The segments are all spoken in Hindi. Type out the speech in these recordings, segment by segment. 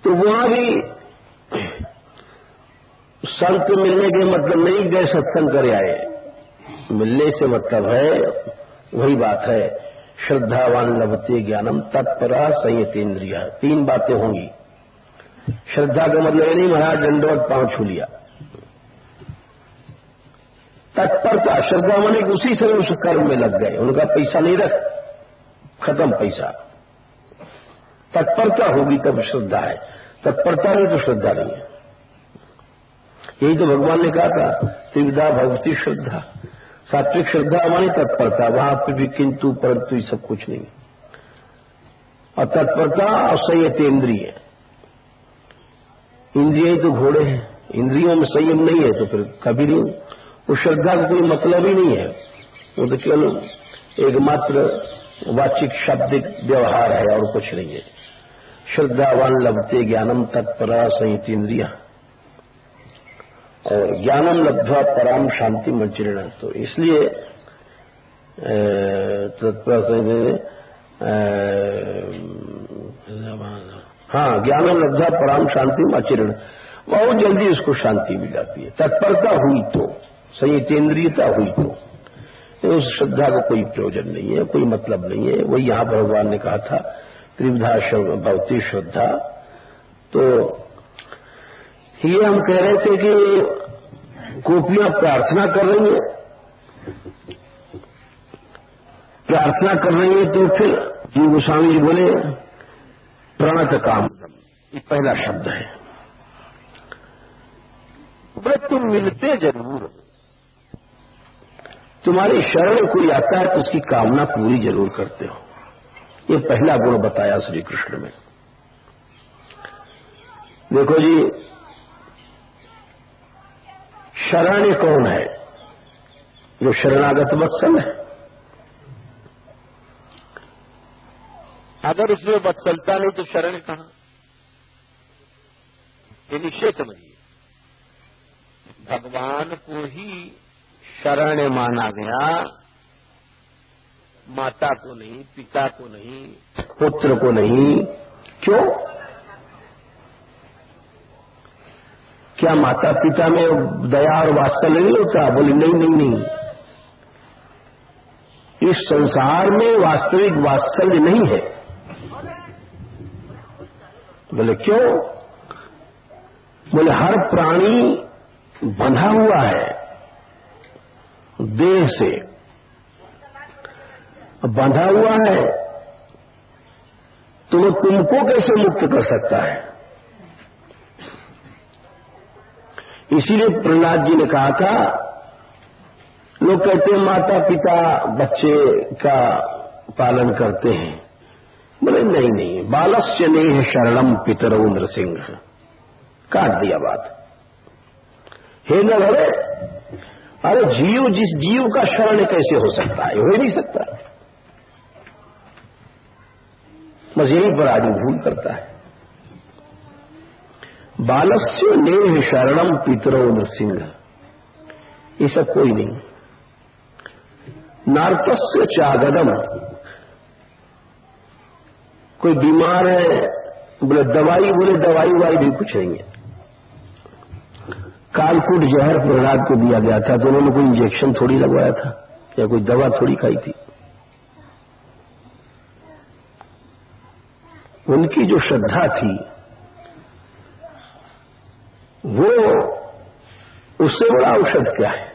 तो वहां भी संत मिलने के मतलब नहीं गए सत्संग करे आए, मिलने से मतलब है वही बात है, श्रद्धावान लभते ज्ञानम तत्परा संयतेन्द्रिया। 3 बातें होंगी। श्रद्धा का मतलब ये नहीं महाराज दंडवत पांव छू लिया। तत्परता, श्रद्धा माने कि उसी समय उस कर्म में लग गए, उनका पैसा नहीं रख, खत्म पैसा। तत्परता होगी तब श्रद्धा है, तत्परता नहीं तो श्रद्धा नहीं है। यही तो भगवान ने कहा था, त्रिविधा भगवती श्रद्धा। सात्विक श्रद्धा मानी तत्परता, वहां पर भी किंतु परंतु ये सब कुछ नहीं। और तत्परता और संयतेन्द्रिय, इंद्रिय तो घोड़े हैं, इंद्रियों में संयम नहीं है तो फिर कभी नहीं। वो श्रद्धा का कोई मतलब ही नहीं है, वो तो केवल एकमात्र वाचिक शाब्दिक व्यवहार है और कुछ नहीं है। श्रद्धावान लभते ज्ञानम तत्परा संयतेन्द्रिय और ज्ञानम लब्ध्वा पराम शांति मंचिरण। तो इसलिए हाँ, ज्ञानम लब्ध्वा पराम शांति आचरण, बहुत जल्दी उसको शांति मिल जाती है। तत्परता हुई तो, संयतेन्द्रियता हुई तो उस श्रद्धा का कोई प्रयोजन नहीं है, कोई मतलब नहीं है। वही यहां पर भगवान ने कहा था त्रिविधा भक्ति श्रद्धा। तो ये हम कह रहे थे कि गोपियां प्रार्थना कर रही हैं, प्रार्थना कर रही है तो फिर जी गोस्वामी जी बोले प्रणत काम, ये पहला शब्द है। बोले तुम मिलते जरूर, तुम्हारी शरण कोई आता है तो उसकी कामना पूरी जरूर करते हो। ये पहला गुण बताया श्री कृष्ण में। देखो जी, शरण कौन है? जो शरणागत वत्सल है। अगर उसमें वत्सलता नहीं तो शरण कहां? ये निश्चय समझिए, भगवान को ही शरण माना गया, माता को नहीं, पिता को नहीं, पुत्र को नहीं। क्यों? क्या माता पिता में दया और वात्सल्य नहीं होता? बोले नहीं नहीं नहीं, इस संसार में वास्तविक वात्सल्य नहीं है। बोले क्यों? बोले हर प्राणी बंधा हुआ है देह से, बंधा हुआ है तो वो तुमको कैसे मुक्त कर सकता है? इसीलिए प्रहलाद जी ने कहा था, लोग कहते हैं माता पिता बच्चे का पालन करते हैं। बोले नहीं नहीं, बालस्य नेह शरणम पितरौ नृसिंह। काट दिया बात। हे नर, अरे जीव जिस जीव का शरण कैसे हो सकता है? हो ही नहीं सकता। बस यही पर आदमी भूल करता है। बालस्य नेह शरणम पितरौ नृसिंह, ये सब कोई नहीं। नार्तस्य चागदम, कोई बीमार है, बोले दवाई, बोले दवाई वाई भी कुछ नहीं है। कालकूट जहर प्रहलाद को दिया गया था तो उन्होंने कोई इंजेक्शन थोड़ी लगवाया था या कोई दवा थोड़ी खाई थी। उनकी जो श्रद्धा थी वो, उससे बड़ा औषध क्या है?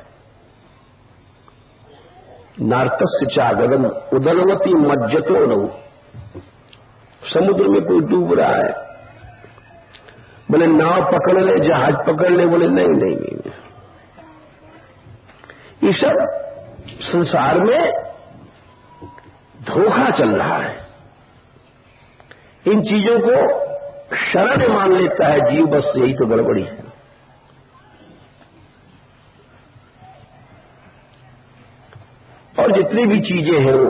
नार्तस्य चागदम उदलवती मज्जतो नौ, समुद्र में कोई डूब रहा है, बोले नाव पकड़ ले, जहाज पकड़ ले, बोले नहीं नहीं नहीं। ये सब संसार में धोखा चल रहा है। इन चीजों को शरण मान लेता है जीव, बस यही तो गड़बड़ी है। और जितनी भी चीजें हैं वो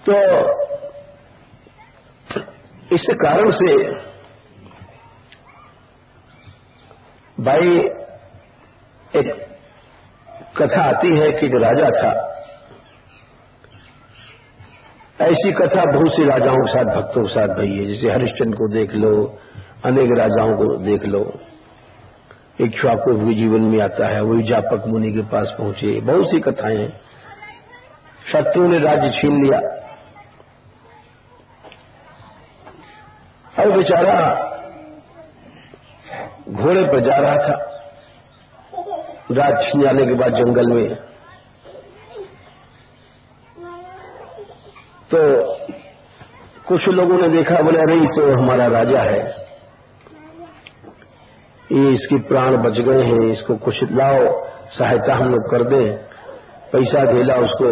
तो इस कारण से भाई एक कथा आती है कि जो राजा था ऐसी कथा बहुत सी राजाओं के साथ, भक्तों के साथ भई है। जैसे हरिश्चंद्र को देख लो, अनेक राजाओं को देख लो। इक्ष्वाकु भी जीवन में आता है, वही जापक मुनि के पास पहुंचे। बहुत सी कथाएं हैं। शत्रु ने राज्य छीन लिया, अब बेचारा घोड़े पर जा रहा था राज्य छीन जाने के बाद जंगल में। तो कुछ लोगों ने देखा, बोले अरे ये तो हमारा राजा है, ये इसके प्राण बच गए हैं, इसको कुछ लाओ, सहायता हम लोग कर दें। पैसा धेला उसको,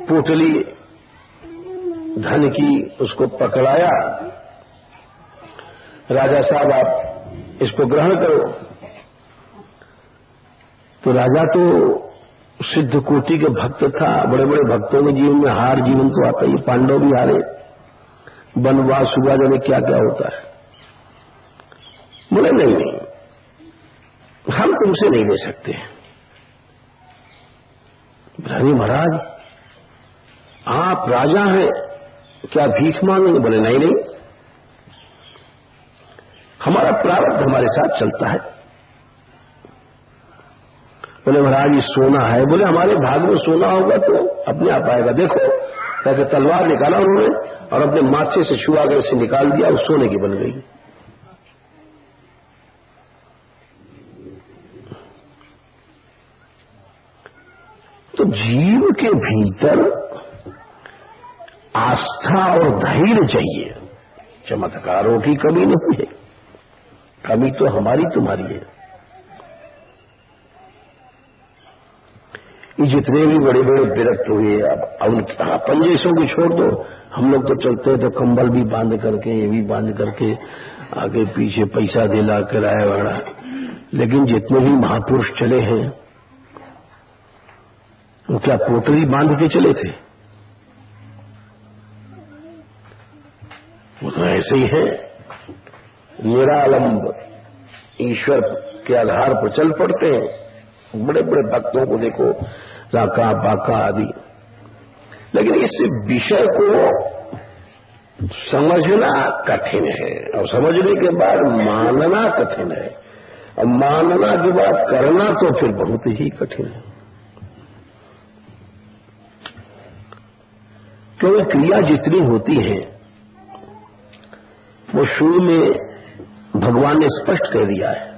पोटली धन की उसको पकड़ाया। राजा साहब आप इसको ग्रहण करो। तो राजा तो सिद्ध कोटि के भक्त था। बड़े बड़े भक्तों के जीवन में हार जीवन तो आता ही। पांडव भी हारे, वनवास हुआ, जाने क्या क्या होता है। बोले नहीं, हम तुमसे नहीं ले सकते। रानी महाराज आप राजा हैं, क्या भीख मांगेंगे? बोले नहीं नहीं, हमारा प्रारब्ध हमारे साथ चलता है। बोले महाराज ये सोना है। बोले हमारे भाग में सोना होगा तो अपने आप आएगा। देखो, कहकर तलवार निकाला उन्होंने और अपने माथे से छुआ कर से निकाल दिया, उस सोने की बन गई। तो जीव के भीतर आस्था और धैर्य चाहिए। चमत्कारों की कमी नहीं है, कमी तो हमारी तुम्हारी है। ये जितने भी बड़े बड़े विरक्त हुए, अब उनके अपन जैसों को छोड़ दो। हम लोग तो चलते हैं तो कंबल भी बांध करके, ये भी बांध करके, आगे पीछे पैसा दिला किराया वाला। लेकिन जितने भी महापुरुष चले हैं वो क्या पोटली बांध के चले थे? वो तो ऐसे ही है, निरालंब ईश्वर के आधार पर चल पड़ते हैं। बड़े बड़े भक्तों को देखो, राका बाका आदि। लेकिन इस विषय को समझना कठिन है, और समझने के बाद मानना कठिन है, और मानना के बाद करना तो फिर बहुत ही कठिन है। क्योंकि क्रिया जितनी होती है वो शुरू में भगवान ने स्पष्ट कर दिया है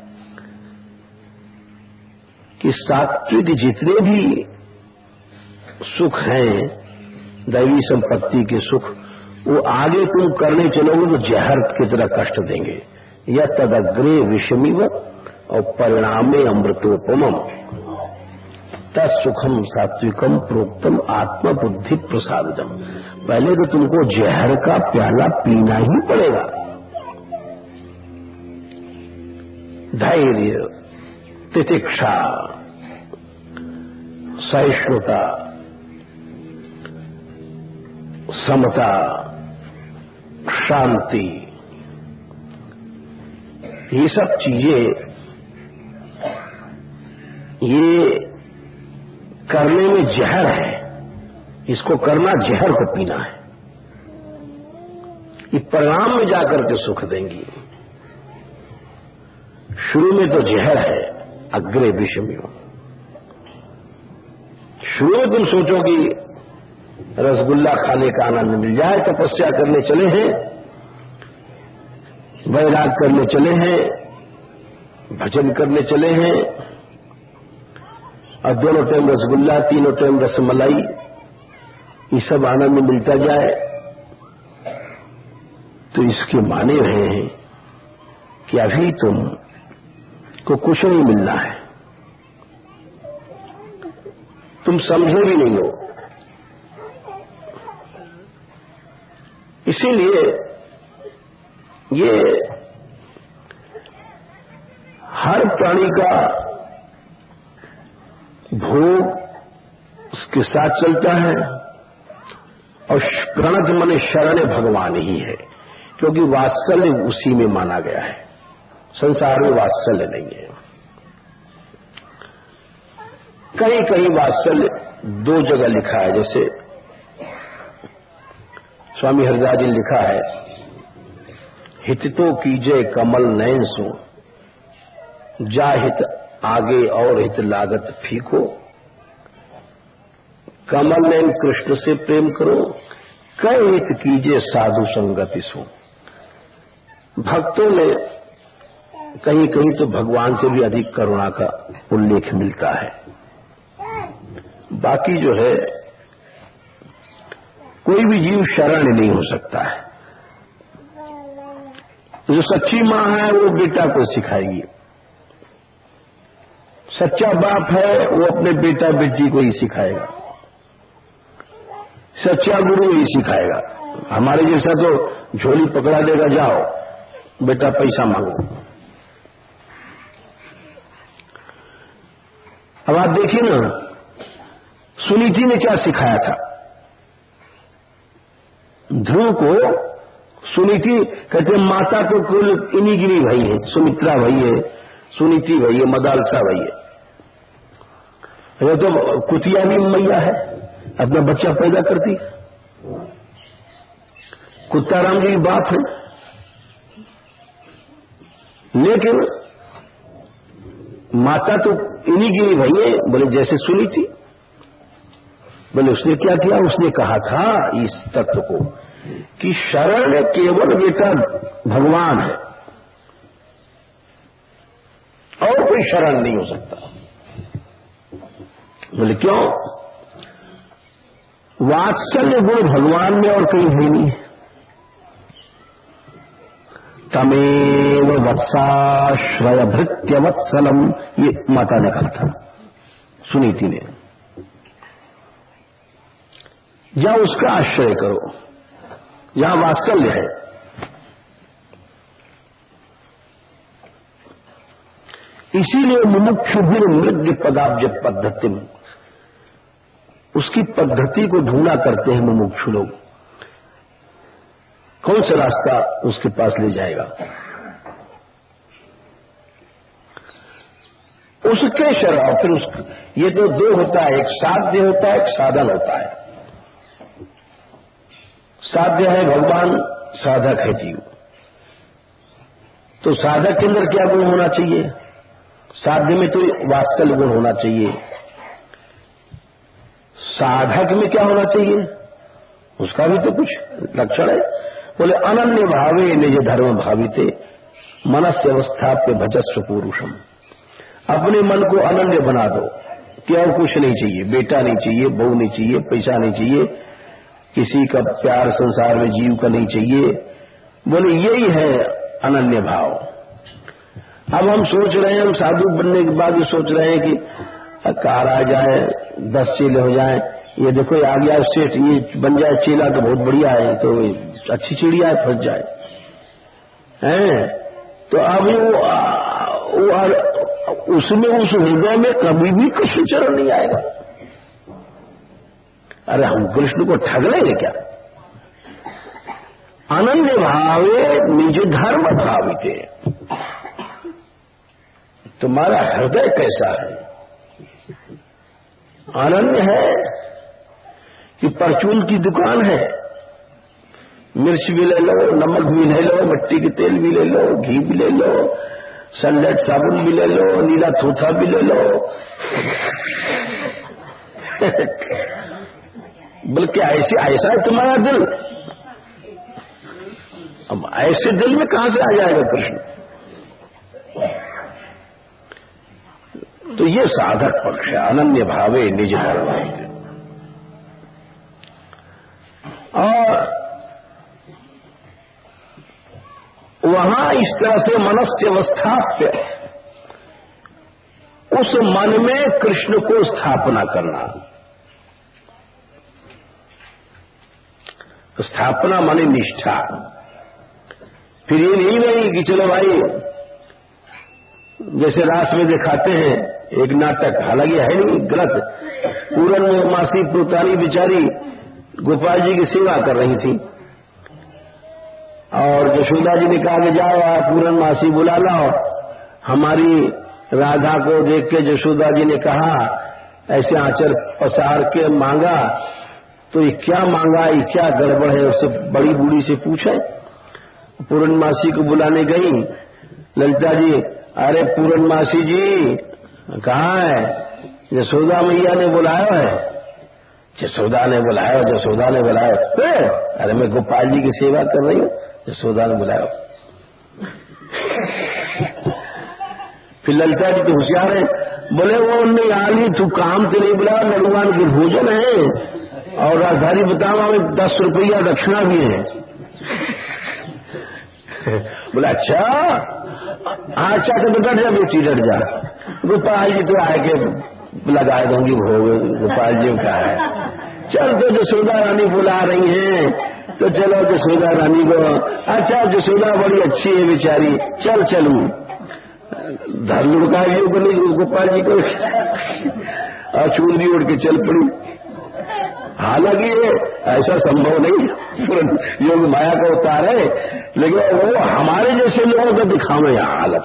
कि सात्विक जितने भी सुख हैं, दैवी संपत्ति के सुख, वो आगे तुम करने चलोगे तो जहर की तरह कष्ट देंगे। या तदग्रे विषमिव और परिणामे अमृतोपमम तत्सुखम सात्विकम प्रोक्तम आत्मबुद्धि प्रसादम। पहले तो तुमको जहर का प्याला पीना ही पड़ेगा। धैर्य, तितिक्षा, सहिष्णुता, समता, शांति, ये सब चीजें ये करने में जहर है। इसको करना जहर को पीना है। ये परिणाम में जाकर के सुख देंगी। शुरू में तो जहर है, अग्रे विषमियो। शुरू में तुम सोचो कि रसगुल्ला खाने का आनंद मिल जाए, तपस्या करने चले हैं, वैराग करने चले हैं, भजन करने चले हैं, और दोनों टाइम रसगुल्ला, तीनों टाइम रसमलाई, ये सब आनंद मिलता जाए, तो इसके माने रहे हैं कि अभी तुम को कुछ नहीं मिलना है, तुम समझे भी नहीं हो। इसीलिए ये हर प्राणी का भोग उसके साथ चलता है, और प्रणत मने शरण भगवान ही है, क्योंकि वात्सल्य उसी में माना गया है। संसार में वात्सल्य नहीं है। कहीं कहीं वात्सल्य दो जगह लिखा है, जैसे स्वामी हरिदास जी ने लिखा है, हित तो कीजे कमल नयन सो, जा हित आगे और हित लागत फीको, कमल नयन कृष्ण से प्रेम करो, कई हित कीजे साधु संगति सो। भक्तों में कहीं कहीं तो भगवान से भी अधिक करुणा का उल्लेख मिलता है। बाकी जो है कोई भी जीव शरण नहीं हो सकता है। जो सच्ची मां है वो बेटा को सिखाएगी, सच्चा बाप है वो अपने बेटा बेटी को ही सिखाएगा, सच्चा गुरु ही सिखाएगा। हमारे जैसा तो झोली पकड़ा देगा, जाओ बेटा पैसा मांगो। अब आप देखिए ना, सुनीति ने क्या सिखाया था ध्रुव को। सुनीति कहते माता तो कुल इन्हीं गिनी भाई है, सुमित्रा भाई है, सुनीति भाई है, मदालसा भाई है। ये तो कुतिया भी मैया है, अपना बच्चा पैदा करती है। कुत्ता राम जी बाप है, लेकिन माता तो इन्हीं गिनी भाई है। बोले जैसे सुनीति, बोले उसने क्या किया, उसने कहा था इस तत्व को कि शरण केवल बेटा भगवान है और कोई शरण नहीं हो सकता। बोले क्यों? वात्सल्य गुण भगवान में और कहीं है नहीं। तमेव वत्साश्रय भृत्य वत्सलम, ये माता ने कहा था सुनीति ने। या उसका आश्रय करो, यहां वात्सल्य है। इसीलिए मुमुक्षु मृग पदाब्ज पद्धति, उसकी पद्धति को ढूंढा करते हैं मुमुक्षु लोग। कौन सा रास्ता उसके पास ले जाएगा? उसके शरण। फिर ये तो दो होता है, एक साध्य होता है, एक साधन होता है। साध्य है भगवान, साधक है जीव। तो साधक के अंदर क्या गुण होना चाहिए? साध्य में तो वात्सल्य गुण होना चाहिए। साधक में क्या होना चाहिए? उसका भी तो कुछ लक्षण है। बोले अनन्य भावे निज धर्म भाविते मनस्य अवस्था पे भजस्व पुरुषम। अपने मन को अनन्य बना दो कि और कुछ नहीं चाहिए, बेटा नहीं चाहिए, बहू नहीं चाहिए, पैसा नहीं चाहिए, किसी का प्यार संसार में जीव का नहीं चाहिए। बोले यही है अनन्य भाव। अब हम सोच रहे हैं, हम साधु बनने के बाद सोच रहे हैं कि कार आ जाए, 10 चेले हो जाए, ये देखो आ गया सेठ, ये बन जाए चेला तो बहुत बढ़िया है, तो अच्छी चिड़िया है, फंस जाए हैं। तो अब उसमें उस हृदय में कभी भी कृष्ण चरण नहीं आएगा। अरे हम कृष्ण को ठग लेंगे क्या? अनन्य भावे निज धर्म भाविते। तुम्हारा हृदय कैसा है? अनन्य है कि परचून की दुकान है, मिर्च भी ले लो, नमक भी ले लो, मिट्टी के तेल भी ले लो, घी भी ले लो, सनलाइट साबुन भी ले लो, नीला थूथा भी ले लो। बल्कि ऐसा है तुम्हारा दिल। अब ऐसे दिल में कहां से आ जाएगा कृष्ण? तो ये साधक पक्ष है, अनन्य भावे निज धर्म। और वहां इस तरह से मनस्य अवस्थाप्य, उस मन में कृष्ण को स्थापना करना। स्थापना माने निष्ठा। फिर ये नहीं कि चलो भाई, जैसे रास में दिखाते हैं एक नाटक, हालांकि है नहीं, गलत। पूरन मासी पुतानी बिचारी गोपाल जी की सेवा कर रही थी और यशोदा जी ने कहा कि जाओ आप पूरन मासी बुला लाओ। हमारी राधा को देख के यशोदा जी ने कहा, ऐसे आंचल पसार के मांगा तो ये क्या मांगा, ये क्या गड़बड़ है, उससे बड़ी बूढ़ी से पूछे। पूर्णमासी को बुलाने गई ललिता जी। अरे पूर्णमासी जी कहाँ है? यशोदा मैया ने बुलाया है। यशोदा ने बुलाया, यशोदा ने बुलाया। अरे मैं गोपाल जी की सेवा कर रही हूँ, यशोदा ने बुलाया। फिर ललिता जी तो होशियार है, बोले वो नहीं आली, तू काम से नहीं बुलाया, लड़ुआन के भोजन है और राजधानी बताओ हमें 10 रुपया दक्षिणा भी है। बोला अच्छा अच्छा तो डट जा बेटी, डट जा। गोपाल जी तो आए के लगा दूंगी भोग, गोपाल जी का है। चल तो यशोदा रानी बुला रही हैं, तो चलो यशोदा रानी को। अच्छा यशोदा बड़ी अच्छी है बेचारी, चल चलू। धर लुढ़का गोपाल जी को और चूड़ी उड़ के चल पड़ी। हालांकि ऐसा संभव नहीं, योग माया का अवतार है, लेकिन वो हमारे जैसे लोगों को दिखावे यहां हालत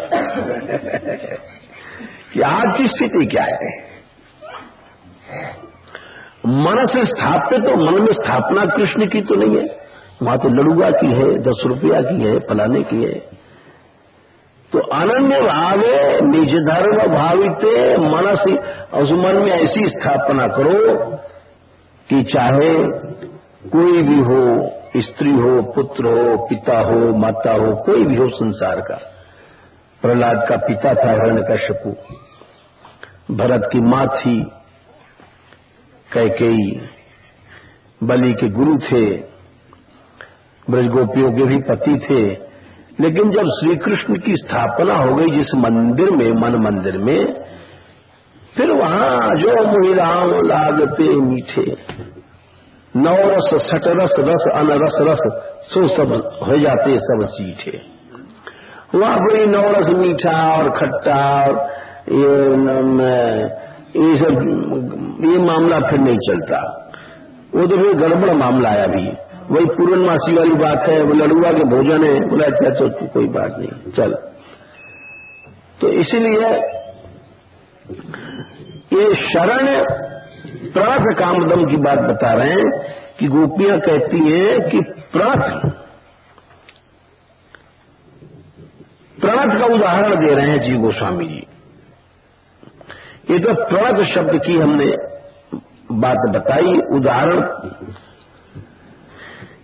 कि आज की स्थिति क्या है। मन से स्थापित, तो मन में स्थापना कृष्ण की तो नहीं है, वहां तो लड़ुआ की है, 10 रुपया की है, फलाने की है। तो अनन्य भावे निज धर्म भाविते मनस, उस मन में ऐसी स्थापना करो कि चाहे कोई भी हो, स्त्री हो, पुत्र हो, पिता हो, माता हो, कोई भी हो संसार का। प्रहलाद का पिता था हिरण्यकश्यपु, भरत की मां थी कैकेयी, बलि के गुरु थे, ब्रजगोपियों के भी पति थे। लेकिन जब श्री कृष्ण की स्थापना हो गई जिस मंदिर में, मन मंदिर में, फिर वहां जो महिलाओं लागते मीठे, नवरस सटरस रस अनरस रस, सो सब हो जाते सब सीठे। वहां कोई नवरस मीठा और खट्टा और ये सब ये मामला फिर नहीं चलता। वो तो फिर गड़बड़ मामला आया भी। वही पूर्णमासी वाली बात है, वो लड़ुआ के भोजन है। बोला क्या तो कोई बात नहीं, चल। तो इसीलिए ये शरण प्रार्थ कामदम की बात बता रहे हैं कि गोपियां कहती हैं कि प्रार्थ का उदाहरण दे रहे हैं जी गोस्वामी जी। ये तो प्रणत शब्द की हमने बात बताई, उदाहरण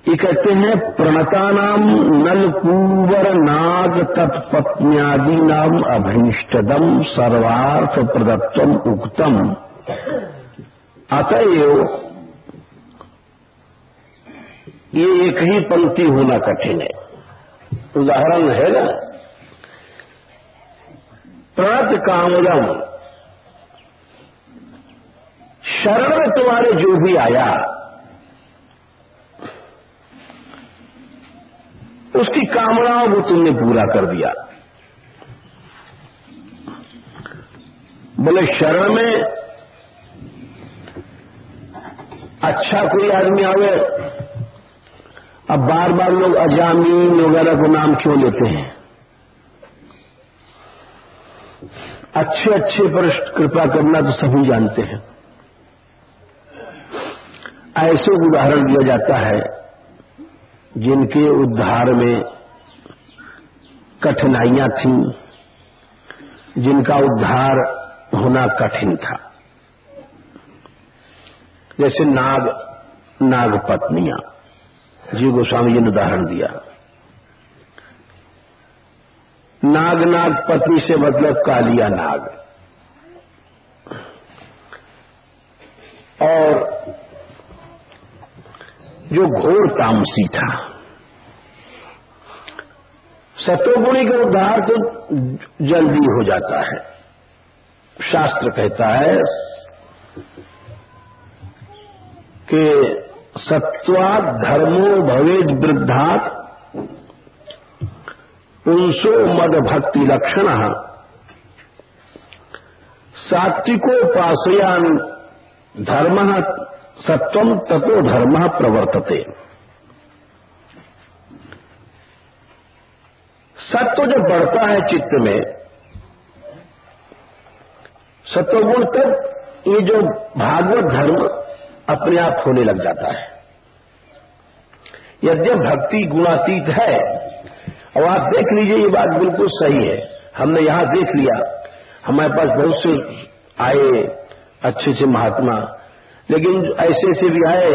ये कहते हैं प्रणतानाम नलकूवर नाग तत्पत्न्यादि नाम अभीष्टदम सर्वार्थ प्रदत्तम उक्तम अतएव ये एक ही पंक्ति होना कठिन है। उदाहरण है ना, प्रणत कामदम, शरण में तुम्हारे जो भी आया उसकी कामनाओं को तुमने पूरा कर दिया। बोले शरण में अच्छा कोई आदमी आवे, अब बार बार लोग अजामीन वगैरह को नाम क्यों लेते हैं? अच्छे अच्छे पर कृपा करना तो सभी जानते हैं। ऐसे उदाहरण दिया जाता है जिनके उद्धार में कठिनाइयां थीं, जिनका उद्धार होना कठिन था। जैसे नाग पत्नियां, जी गोस्वामी जी ने उदाहरण दिया। नाग पत्नी से मतलब कालिया नाग। और जो घोर तामसी था, सतोगुणी का उद्धार तो जल्दी हो जाता है। शास्त्र कहता है कि सत्वात् धर्मो भवेद वृद्धात् पुंसो मद भक्ति लक्षण सात्विकोपासयान धर्म सत्वम ततो धर्म प्रवर्तते। सत्व जब बढ़ता है चित्त में, सत्वगुण तक ये जो भागवत धर्म अपने आप होने लग जाता है। यद्यप भक्ति गुणातीत है, और आप देख लीजिए ये बात बिल्कुल सही है। हमने यहां देख लिया, हमारे पास बहुत से आए अच्छे से महात्मा, लेकिन ऐसे से भी आए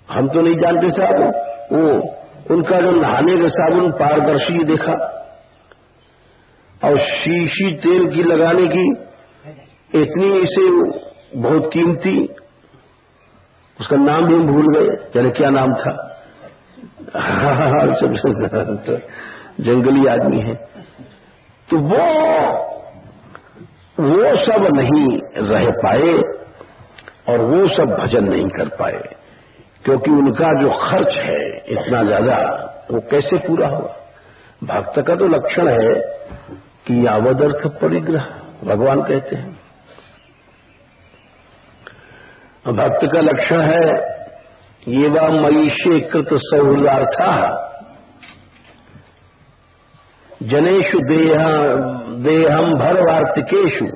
हम तो नहीं जानते साहब, वो उनका जो नहाने का साबुन पारदर्शी देखा, और शीशी तेल की लगाने की इतनी इसे बहुत कीमती, उसका नाम भी हम भूल गए, जाने क्या नाम था। तो जंगली आदमी है, तो वो सब नहीं रह पाए और वो सब भजन नहीं कर पाए, क्योंकि उनका जो खर्च है इतना ज्यादा, वो कैसे पूरा हुआ। भक्त का तो लक्षण है कि यावदर्थ परिग्रह, भगवान कहते हैं। भक्त का लक्षण है ये वा मयीषे कृत सौहृदार्था जनेषु देहम भर वार्तिकेशु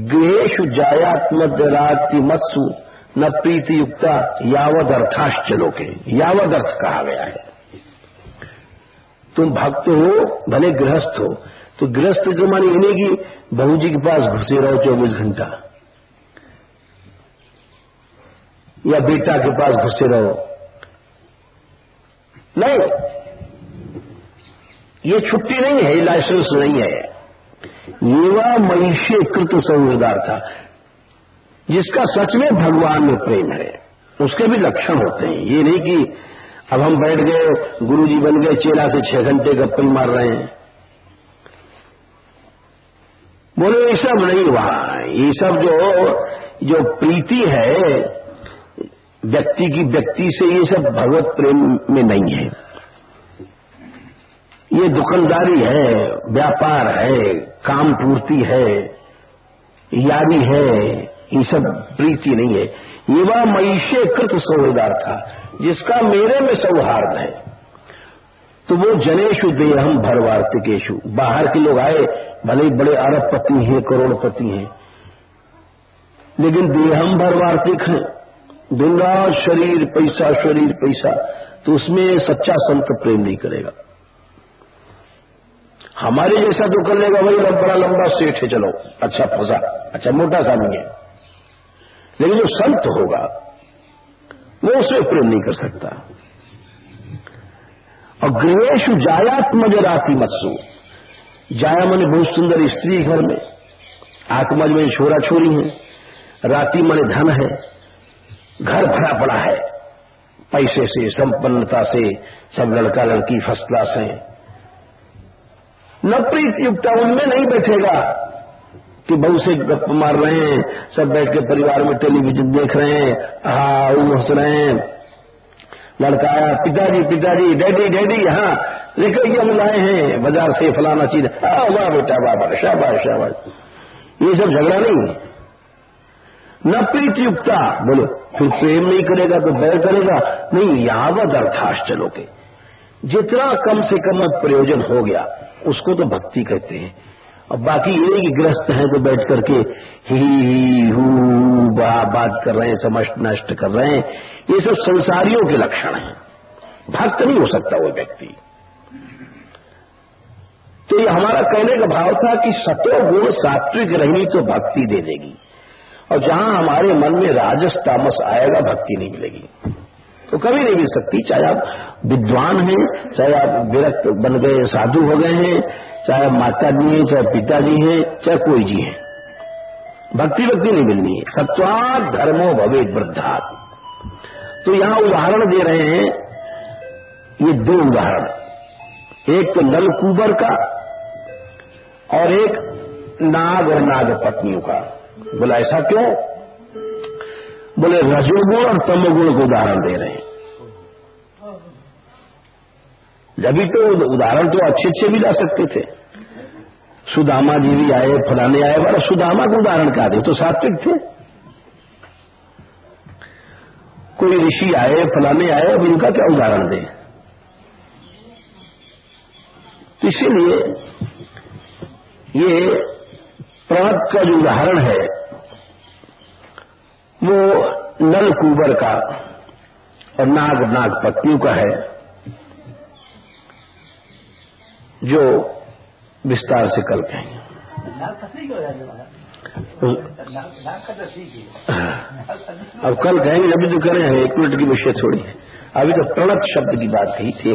गृहेशु जायात्मजरातिमत्सु न प्रीति युक्ता यावदर्थाश्चलोके। यावदर्थ कहा गया है। तुम भक्त हो, भले गृहस्थ हो, तो गृहस्थ के माने ये नहीं कि बहू जी के पास घुसे रहो 24 घंटा, या बेटा के पास घुसे रहो, नहीं, ये छुट्टी नहीं है, लाइसेंस नहीं है। येवा मयीषे कृत संवेदार्था, जिसका सच में भगवान में प्रेम है, उसके भी लक्षण होते हैं। ये नहीं कि अब हम बैठ गए, गुरुजी बन गए, चेला से 6 घंटे गप्पे मार रहे हैं, बोले ये सब नहीं हुआ। ये सब जो प्रीति है व्यक्ति की व्यक्ति से, ये सब भगवत प्रेम में नहीं है। ये दुकानदारी है, व्यापार है, काम पूर्ति है, यारी है, ये सब प्रीति नहीं है। ये वह मयीषे कृत सौहार्दा, जिसका मेरे में सौहार्द है, तो वो जनेशु देहम भर वार्तिकेशु। बाहर के लोग आए, भले ही बड़े अरबपति हैं, करोड़पति हैं, लेकिन देहम भर वार्तिक हैं, दिन रात शरीर पैसा शरीर पैसा, तो उसमें सच्चा संत प्रेम नहीं करेगा। हमारे जैसा तो कर लेगा, भाई बड़ा लंबा सेठ है, चलो अच्छा फंसा, अच्छा मोटा सा नहीं है, लेकिन जो संत होगा वो उसमें प्रेम नहीं कर सकता। और गृहेशु जायात्मज रातिमत्सु, जाया माने बहुत सुंदर स्त्री घर में, आत्मज में छोरा छोरी है, राति माने धन है, घर भरा पड़ा है पैसे से, संपन्नता से, सब लड़का लड़की फर्स्ट क्लास है। न प्रीति युक्ता, उनमें नहीं बैठेगा कि बहू से गप मार रहे हैं, सब बैठ के परिवार में टेलीविजन देख रहे हैं, हंस रहे हैं। लड़का आया, पिताजी डैडी डैडी, हाँ लेकर के हम लाए हैं बाजार से फलाना चीज, वाह बेटा वाह, शाबाश शाबाश। ये सब झगड़ा नहीं है। न प्रीति युक्ता, बोलो फिर प्रेम नहीं करेगा तो बैर करेगा नहीं। यावद अर्थाश्चलोके, जितना कम से कम प्रयोजन हो गया उसको तो भक्ति कहते हैं। और बाकी ये कि गृहस्थ हैं तो बैठ करके ही हू बात कर रहे हैं, समझ नष्ट कर रहे हैं, ये सब संसारियों के लक्षण हैं। भक्त नहीं हो सकता वो व्यक्ति। तो ये हमारा कहने का भाव था कि सतो गुण सात्विक रही तो भक्ति दे देगी, और जहां हमारे मन में राजस तामस आएगा भक्ति नहीं मिलेगी, तो कभी नहीं मिल सकती। चाहे आप विद्वान हैं, चाहे आप विरक्त बन गए साधु हो गए हैं, चाहे माता जी हैं, चाहे पिताजी हैं, चाहे कोई जी है, भक्ति नहीं मिलनी है। सत्वात् धर्मो भवेत् वृद्धात्। तो यहां उदाहरण दे रहे हैं, ये 2 उदाहरण, एक तो नलकूबर का और एक नाग और नाग पत्नियों का। बोला ऐसा क्यों? बोले रजोगुण और तमोगुण को उदाहरण दे रहे हैं। जब तो उदाहरण तो अच्छे भी ला सकते थे। सुदामा जी भी आए, फलाने आए, वाला सुदामा को उदाहरण क्या दे, तो सात्विक थे। कोई ऋषि आए, फलाने आए, अब इनका क्या उदाहरण दे? तो इसीलिए ये प्रणत का जो उदाहरण है वो नल कुंवर का और नाग नागपत्नियों का है, जो विस्तार से कल कहेंगे। अब कल कहेंगे, अभी तो करें हैं, 1 मिनट की विषय थोड़ी है। अभी तो प्रणत शब्द की बात कही थी।